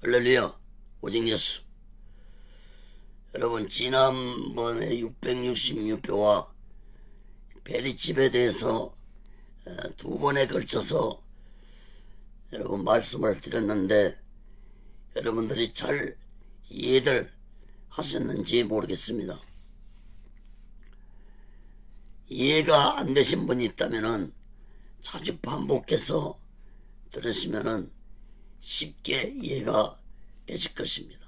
할렐루야, 오직 예수. 여러분, 지난번에 666표와 베리집에 대해서 두 번에 걸쳐서 여러분 말씀을 드렸는데 여러분들이 잘 이해들 하셨는지 모르겠습니다. 이해가 안 되신 분이 있다면 자주 반복해서 들으시면 쉽게 이해가 되실 것입니다.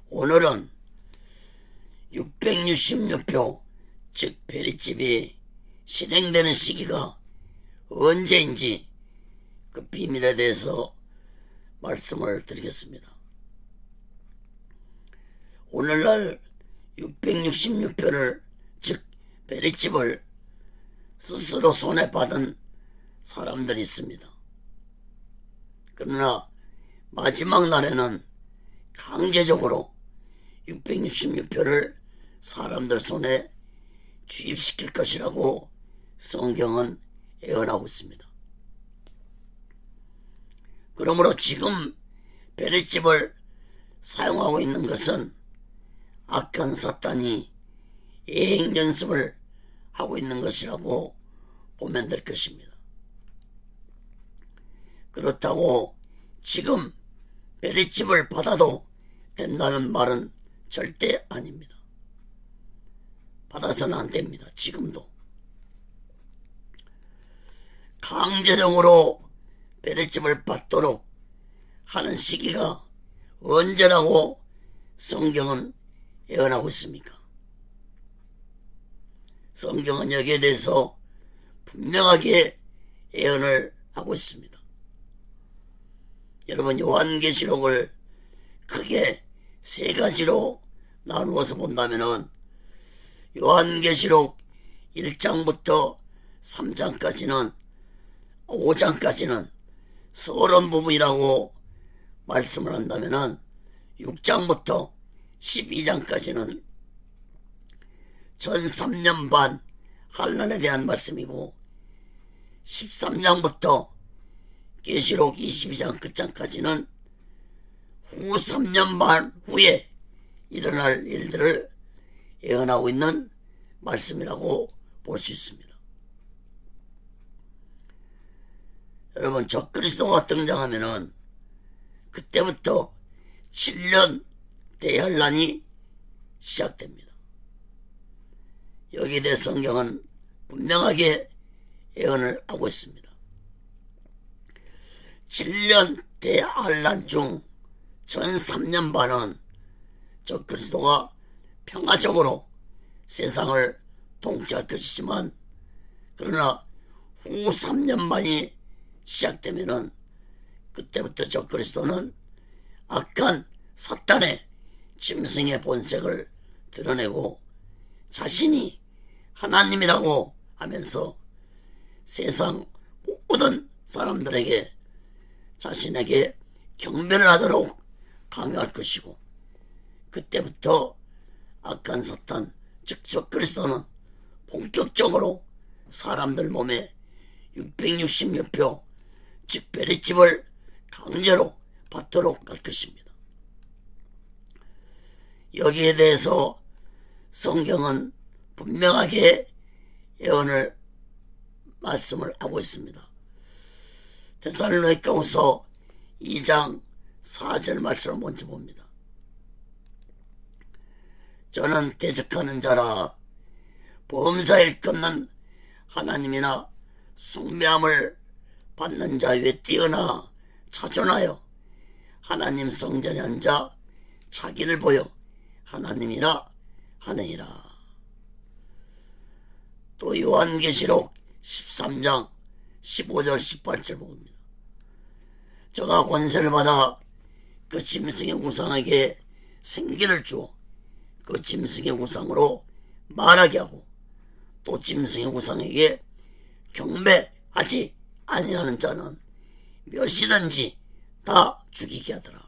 오늘은 666표 즉 베리집이 실행되는 시기가 언제인지 그 비밀에 대해서 말씀을 드리겠습니다. 오늘날 666표를 즉 베리집을 스스로 손에 받은 사람들이 있습니다. 그러나 마지막 날에는 강제적으로 666표를 사람들 손에 주입시킬 것이라고 성경은 예언하고 있습니다. 그러므로 지금 베리집을 사용하고 있는 것은 악한 사탄이 예행 연습을 하고 있는 것이라고 보면 될 것입니다. 그렇다고 지금 베리집을 받아도 된다는 말은 절대 아닙니다. 받아서는 안 됩니다. 지금도 강제적으로 베리집을 받도록 하는 시기가 언제라고 성경은 예언하고 있습니까? 성경은 여기에 대해서 분명하게 예언을 하고 있습니다. 여러분, 요한계시록을 크게 세 가지로 나누어서 본다면 요한계시록 1장부터 3장까지는 5장까지는 서론 부분이라고 말씀을 한다면 6장부터 12장까지는 전 3년 반 환난에 대한 말씀이고 13장부터 계시록 22장 끝장까지는 후 3년 반 후에 일어날 일들을 예언하고 있는 말씀이라고 볼 수 있습니다. 여러분, 적그리스도가 등장하면은 그때부터 7년 대환란이 시작됩니다. 여기에 대해 성경은 분명하게 예언을 하고 있습니다. 7년 대환란 중 전 3년 반은 적그리스도가 평화적으로 세상을 통치할 것이지만 그러나 후 3년 반이 시작되면은 그때부터 적그리스도는 악한 사탄의 짐승의 본색을 드러내고 자신이 하나님이라고 하면서 세상 모든 사람들에게 자신에게 경배를 하도록 강요할 것이고 그때부터 악한 사탄 즉 적그리스도는 본격적으로 사람들 몸에 666표 즉 베리집을 강제로 받도록 할 것입니다. 여기에 대해서 성경은 분명하게 예언을 말씀을 하고 있습니다. 데살로니가후서 2장 4절 말씀을 먼저 봅니다. 저는 대적하는 자라 범사일 끊는 하나님이나 숭배함을 받는 자 위에 뛰어나 자존하여 하나님 성전에 앉아 자기를 보여 하나님이라 하느니라. 또 요한계시록 13장 15절 18절 봅니다. 저가 권세를 받아 그 짐승의 우상에게 생기를 주어 그 짐승의 우상으로 말하게 하고 또 짐승의 우상에게 경배하지 아니하는 자는 몇이든지 다 죽이게 하더라.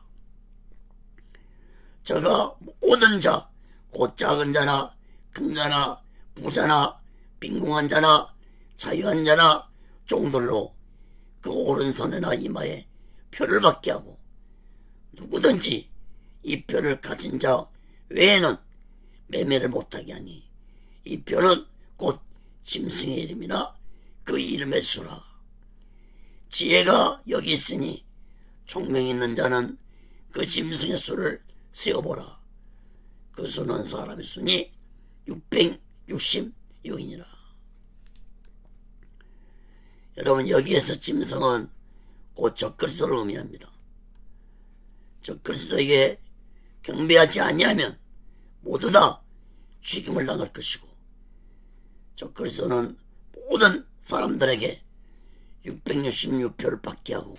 저가 모든 자 곧 작은 자나 큰 자나 부자나 빈궁한 자나 자유한 자나 종들로 그 오른손이나 이마에 표를 받게 하고 누구든지 이 표를 가진 자 외에는 매매를 못하게 하니 이 표는 곧 짐승의 이름이나 그 이름의 수라. 지혜가 여기 있으니 총명 있는 자는 그 짐승의 수를 세어보라. 그 수는 사람의 수니 666이니라. 여러분, 여기에서 짐승은 곧 적그리스도를 의미합니다. 적그리스도에게 경배하지 아니하면 모두 다 죽임을 당할 것이고, 적그리스도는 모든 사람들에게 666표를 받게 하고,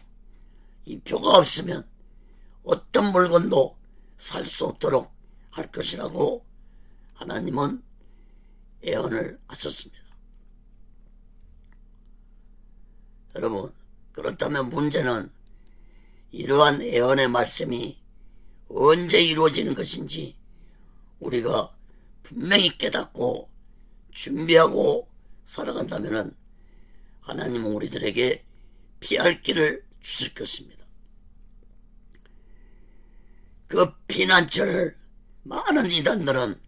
이 표가 없으면 어떤 물건도 살 수 없도록 할 것이라고 하나님은 예언을 하셨습니다. 여러분, 그렇다면 문제는 이러한 예언의 말씀이 언제 이루어지는 것인지 우리가 분명히 깨닫고 준비하고 살아간다면 하나님은 우리들에게 피할 길을 주실 것입니다. 그 피난처를 많은 이단들은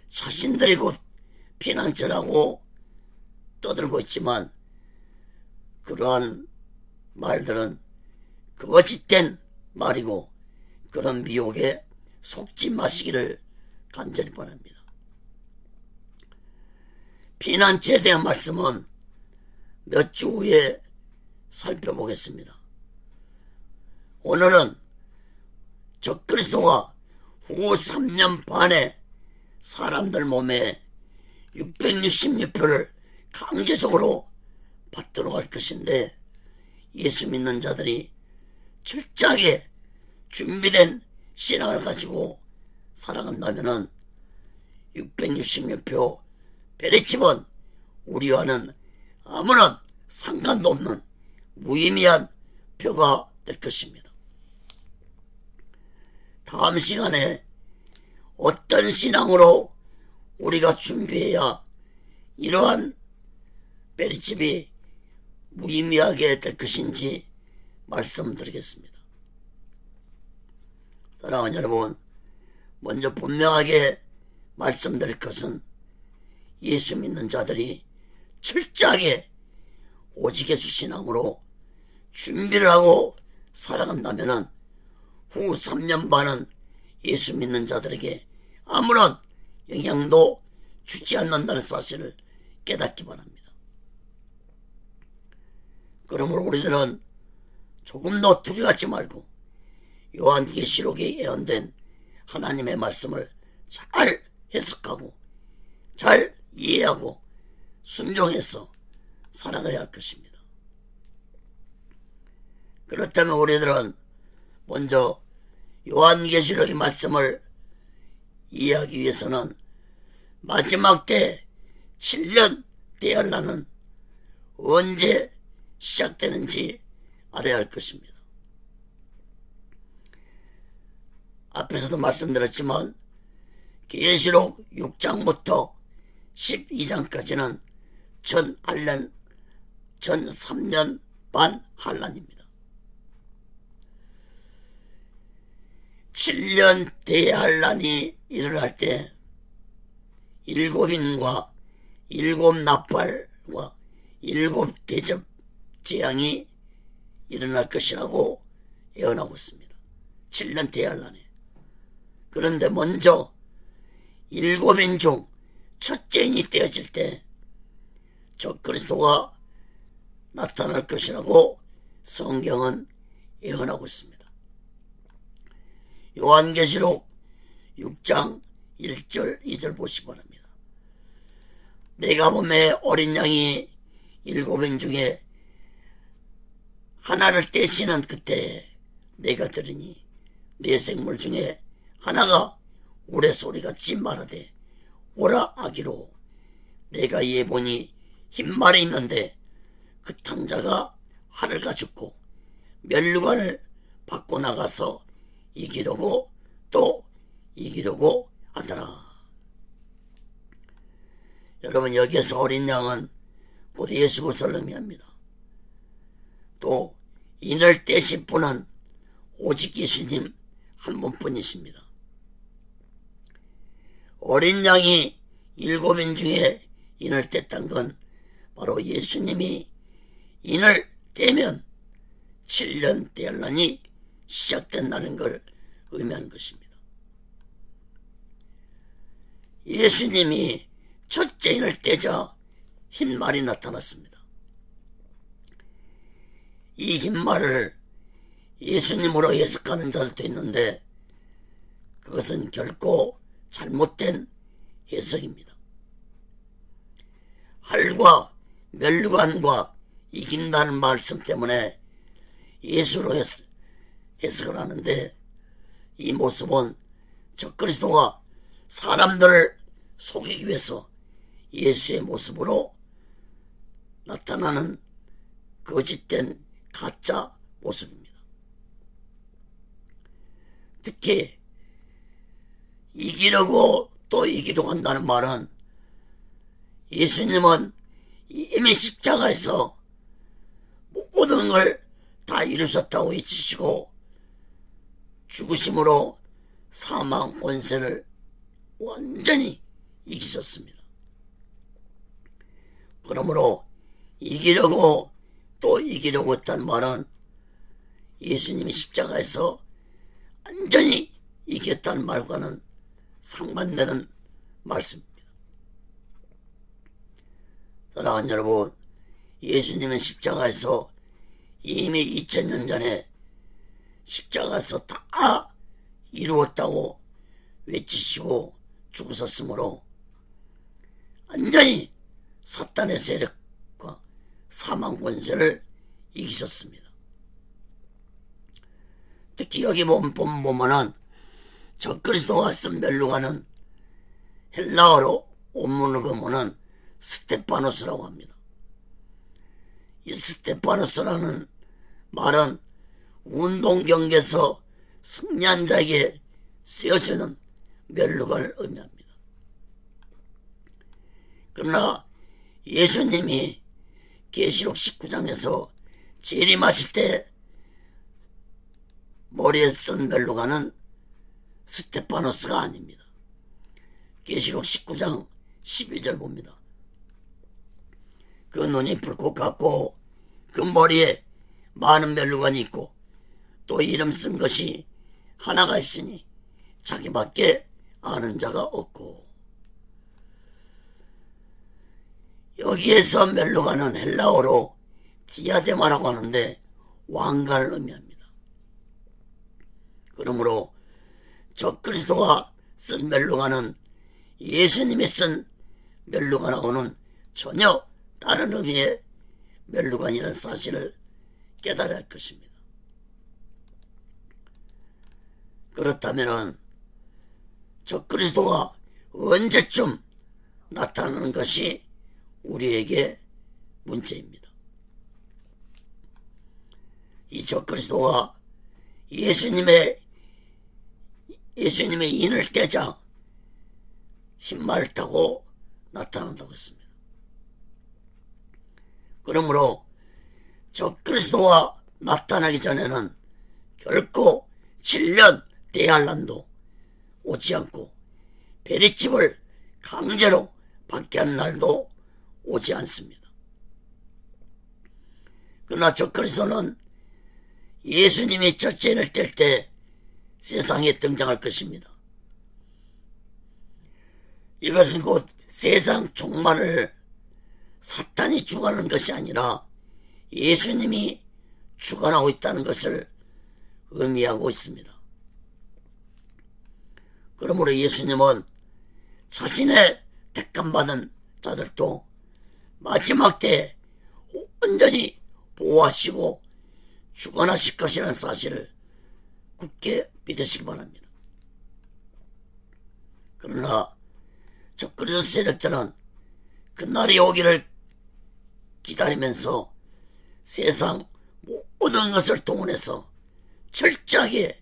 자신들이 곧 피난처라고 떠들고 있지만, 그러한 말들은 거짓된 말이고 그런 미혹에 속지 마시기를 간절히 바랍니다. 피난처에 대한 말씀은 몇 주 후에 살펴보겠습니다. 오늘은 적그리스도가 후 3년 반에 사람들 몸에 666표를 강제적으로 받도록 할 것인데, 예수 믿는 자들이 철저하게 준비된 신앙을 가지고 살아간다면 666표 베레칩은 우리와는 아무런 상관도 없는 무의미한 표가 될 것입니다. 다음 시간에 어떤 신앙으로 우리가 준비해야 이러한 베레칩이 무의미하게 될 것인지 말씀드리겠습니다. 사랑하는 여러분, 먼저 분명하게 말씀드릴 것은 예수 믿는 자들이 철저하게 오직 예수 신앙으로 준비를 하고 살아간다면 후 3년 반은 예수 믿는 자들에게 아무런 영향도 주지 않는다는 사실을 깨닫기 바랍니다. 그러므로 우리들은 조금 더 두려워하지 말고 요한계시록에 예언된 하나님의 말씀을 잘 해석하고 잘 이해하고 순종해서 살아가야 할 것입니다. 그렇다면 우리들은 먼저 요한계시록의 말씀을 이해하기 위해서는 마지막 때 7년 대환란은 언제 시작되는지 알아야 할 것입니다. 앞에서도 말씀드렸지만 계시록 6장부터 12장까지는 전 3년 반 환란입니다. 7년 대환란이 일어날 때 7인과 7나팔과 7대접재앙이 일어날 것이라고 예언하고 있습니다. 7년 대환란에. 그런데 먼저 7인 중 첫째인이 떼어질 때 적그리스도가 나타날 것이라고 성경은 예언하고 있습니다. 요한계시록 6장 1절 2절 보시기 바랍니다. 내가 보매 어린 양이 7인 중에 하나를 떼시는 그때 내가 들으니 네 생물 중에 하나가 우레소리같이 말하되 오라 하기로, 내가 이에 보니 흰말이 있는데 그 탕자가 하늘가 죽고 멸류관을 받고 나가서 이기려고 또 이기려고 하더라. 여러분, 여기에서 어린 양은 곧 예수 그리스도를 의미합니다. 또 인을 떼실 분은 오직 예수님 한 분뿐이십니다. 어린 양이 7인 중에 인을 뗐던 건 바로 예수님이 인을 떼면 7년 대환란이 시작된다는 걸 의미하는 것입니다. 예수님이 첫째 인을 떼자 흰말이 나타났습니다. 이 흰말을 예수님으로 해석하는 자들도 있는데 그것은 결코 잘못된 해석입니다. 할과 멸류관과 이긴다는 말씀 때문에 예수로 해석을 하는데, 이 모습은 적그리스도가 사람들을 속이기 위해서 예수의 모습으로 나타나는 거짓된 가짜 모습입니다. 특히 이기려고 또 이기려고 한다는 말은 예수님은 이미 십자가에서 모든 걸 다 이루셨다고 외치시고 죽으심으로 사망 권세를 완전히 이기셨습니다. 그러므로 이기려고 또 이기려고 했다는 말은 예수님이 십자가에서 완전히 이겼다는 말과는 상반되는 말씀입니다. 사랑하는 여러분, 예수님은 십자가에서 이미 2000년 전에 십자가에서 다 이루었다고 외치시고 죽으셨으므로 완전히 사탄의 세력과 사망 권세를 이기셨습니다. 특히 여기 보면은 적그리스도가 쓴 멸류관은 헬라어로 원문으로 보면은 스테파노스라고 합니다. 이 스테파노스라는 말은 운동 경기에서 승리한 자에게 쓰여지는 멸류관을 의미합니다. 그러나 예수님이 계시록 19장에서 재림하실 때 머리에 쓴 멸류관은 스테파노스가 아닙니다. 계시록 19장 11절 봅니다. 그 눈이 불꽃 같고 그 머리에 많은 멸류관이 있고 또 이름 쓴 것이 하나가 있으니 자기밖에 아는 자가 없고. 여기에서 멸류관은 헬라어로 디아데마라고 하는데 왕관을 의미합니다. 그러므로 적그리스도가 쓴 멸류관은 예수님이 쓴 멸류관하고는 전혀 다른 의미의 멸류관이라는 사실을 깨달아야 할 것입니다. 그렇다면 적그리스도가 언제쯤 나타나는 것이 우리에게 문제입니다. 이 적그리스도가 예수님의 인을 떼자 흰말을 타고 나타난다고 했습니다. 그러므로 적그리스도가 나타나기 전에는 결코 7년 대환란도 오지 않고 베리집을 강제로 받게 하는 날도 오지 않습니다. 그러나 적그리스도는 예수님이 첫째 인을 뗄 때 세상에 등장할 것입니다. 이것은 곧 세상 종말을 사탄이 주관하는 것이 아니라 예수님이 주관하고 있다는 것을 의미하고 있습니다. 그러므로 예수님은 자신의 택함받은 자들도 마지막 때 온전히 보호하시고 주관하실 것이라는 사실을 굳게 믿으시기 바랍니다. 그러나 적그리스도 세력들은 그날이 오기를 기다리면서 세상 모든 것을 동원해서 철저하게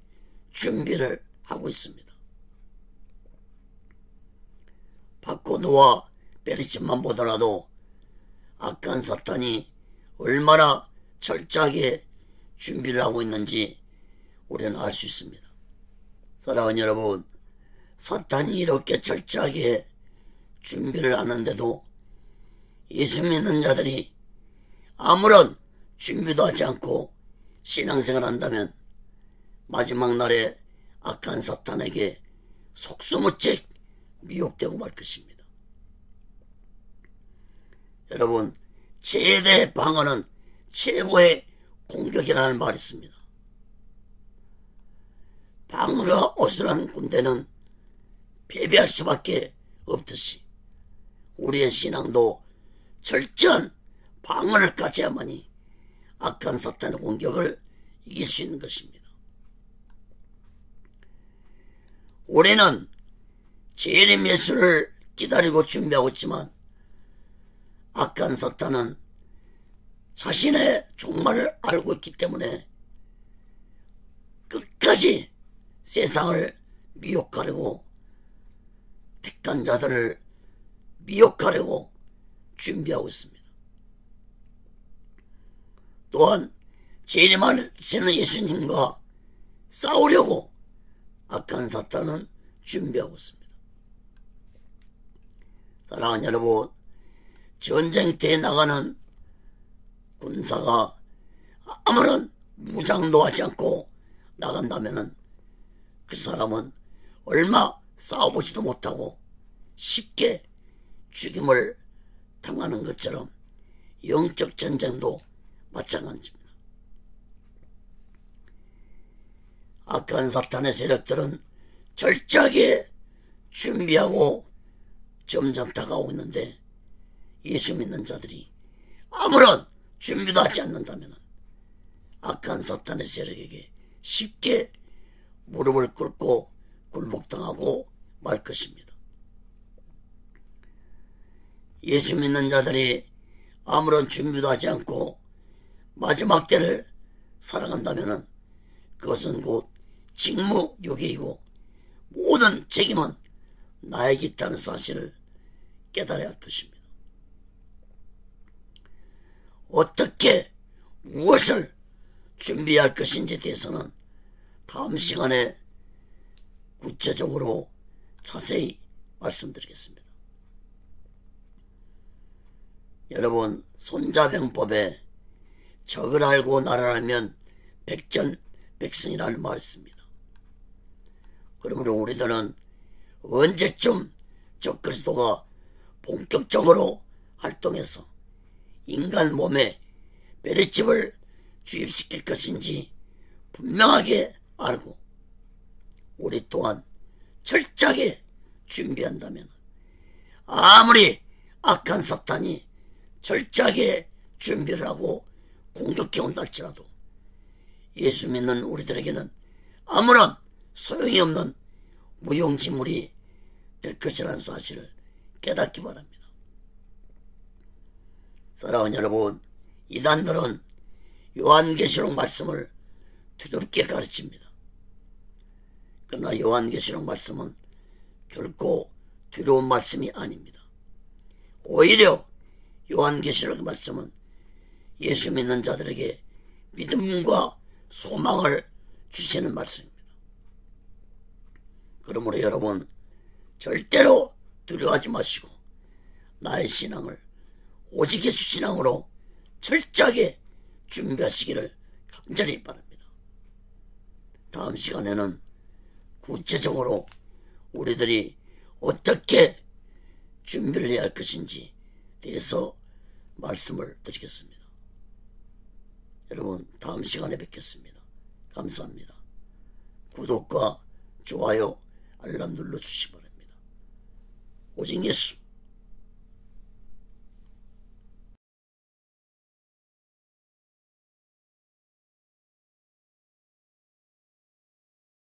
준비를 하고 있습니다. 바코드와 베리집만 보더라도 악한 사탄이 얼마나 철저하게 준비를 하고 있는지 우리는 알 수 있습니다. 사랑하는 여러분, 사탄이 이렇게 철저하게 준비를 하는데도 예수 믿는 자들이 아무런 준비도 하지 않고 신앙생활을 한다면 마지막 날에 악한 사탄에게 속수무책 미혹되고 말 것입니다. 여러분, 최대 방어는 최고의 공격이라는 말이 있습니다. 방어가 어수선한 군대는 패배할 수밖에 없듯이 우리의 신앙도 철저한 방어를 가져야만이 악한 사탄의 공격을 이길 수 있는 것입니다. 우리는 재림 예수를 기다리고 준비하고 있지만 악한 사탄은 자신의 종말을 알고 있기 때문에 끝까지 세상을 미혹하려고, 택한 자들을 미혹하려고 준비하고 있습니다. 또한 재림하시는 예수님과 싸우려고 악한 사탄은 준비하고 있습니다. 사랑하는 여러분, 전쟁터에 나가는 군사가 아무런 무장도 하지 않고 나간다면 그 사람은 얼마 싸워보지도 못하고 쉽게 죽임을 당하는 것처럼 영적 전쟁도 마찬가지입니다. 악한 사탄의 세력들은 철저하게 준비하고 점점 다가오고 있는데 예수 믿는 자들이 아무런 준비도 하지 않는다면 악한 사탄의 세력에게 쉽게 무릎을 꿇고 굴복당하고 말 것입니다. 예수 믿는 자들이 아무런 준비도 하지 않고 마지막 때를 살아간다면 그것은 곧 직무유기이고 모든 책임은 나에게 있다는 사실을 깨달아야 할 것입니다. 어떻게 무엇을 준비해야 할 것인지에 대해서는 다음 시간에 구체적으로 자세히 말씀드리겠습니다. 여러분, 손자병법에 적을 알고 나를 알면 백전백승이라는 말이 있습니다. 그러므로 우리들은 언제쯤 적그리스도가 본격적으로 활동해서 인간 몸에 베레집을 주입시킬 것인지 분명하게 알고 우리 또한 철저하게 준비한다면 아무리 악한 사탄이 철저하게 준비를 하고 공격해 온다 할지라도 예수 믿는 우리들에게는 아무런 소용이 없는 무용지물이 될 것이라는 사실을 깨닫기 바랍니다. 사랑하는 여러분, 이단들은 요한계시록 말씀을 두렵게 가르칩니다. 그러나 요한계시록 말씀은 결코 두려운 말씀이 아닙니다. 오히려 요한계시록의 말씀은 예수 믿는 자들에게 믿음과 소망을 주시는 말씀입니다. 그러므로 여러분, 절대로 두려워하지 마시고 나의 신앙을 오직 예수 신앙으로 철저하게 준비하시기를 간절히 바랍니다. 다음 시간에는 구체적으로 우리들이 어떻게 준비를 해야 할 것인지 대해서 말씀을 드리겠습니다. 여러분, 다음 시간에 뵙겠습니다. 감사합니다. 구독과 좋아요, 알람 눌러주시기 바랍니다. 오직 예수